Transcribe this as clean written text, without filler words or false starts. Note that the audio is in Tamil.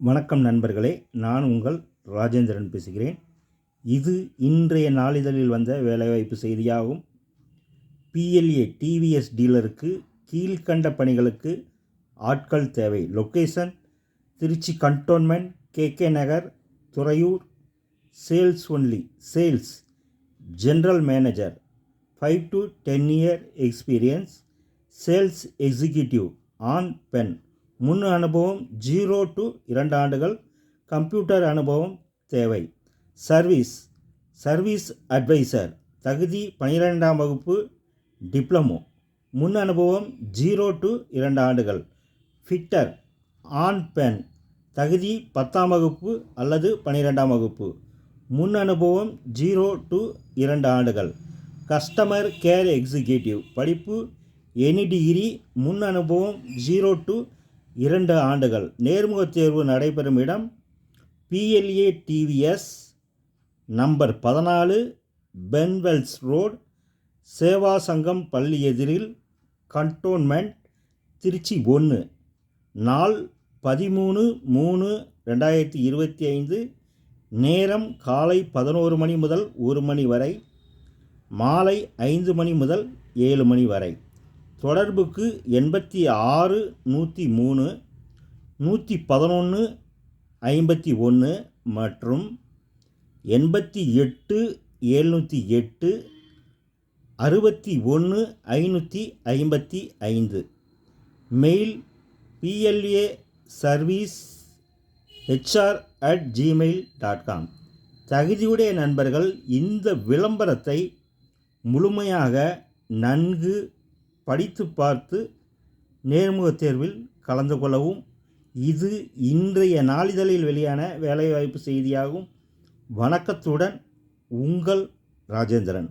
வணக்கம் நண்பர்களே, நான் உங்கள் ராஜேந்திரன் பேசுகிறேன். இது இன்றைய நாளிதழில் வந்த வேலைவாய்ப்பு செய்தியாகும். PLA டிவிஎஸ் டீலருக்கு கீழ்கண்ட பணிகளுக்கு ஆட்கள் தேவை. Location Tiruchi cantonment, KK Nagar, Thuraiyur. Sales only. Sales general manager, 5 to 10 year experience. Sales executive, ஆண் பெண். முன் அனுபவம் 0 to 2 ஆண்டுகள். கம்ப்யூட்டர் அனுபவம் தேவை. சர்வீஸ் அட்வைசர், தகுதி 12ஆம் வகுப்பு, டிப்ளமோ. முன் அனுபவம் 0 to 2 ஆண்டுகள். ஃபிட்டர், ஆண் பெண். தகுதி 10ஆம் வகுப்பு அல்லது 12ஆம் வகுப்பு. முன் அனுபவம் 0 to 2 ஆண்டுகள். கஸ்டமர் கேர் எக்ஸிக்யூட்டிவ், படிப்பு எனி டிகிரி. முன் அனுபவம் 0 to 2 ஆண்டுகள். நேர்முகத் தேர்வு நடைபெறும் இடம் PLA TVS, number 14, Benwells road, Seva Sangam பள்ளி எதிரில், கண்டோன்மெண்ட், திருச்சி 1. நாள் 13/3/2025. நேரம் காலை 11 மணி முதல் 1 மணி வரை, மாலை 5 மணி முதல் 7 மணி வரை. தொடர்புக்கு 86 103 111 51 மற்றும் 88 708 61 555. Mail PLA service hr@gmail.com. தகுதியுடைய நண்பர்கள் இந்த விளம்பரத்தை முழுமையாக நன்கு படித்து பார்த்து நேர்முகத் தேர்வில் கலந்து கொள்ளவும். இது இன்றைய நாளிதழில் வெளியான வேலைவாய்ப்பு செய்தியாகும். வணக்கத்துடன் உங்கள் ராஜேந்திரன்.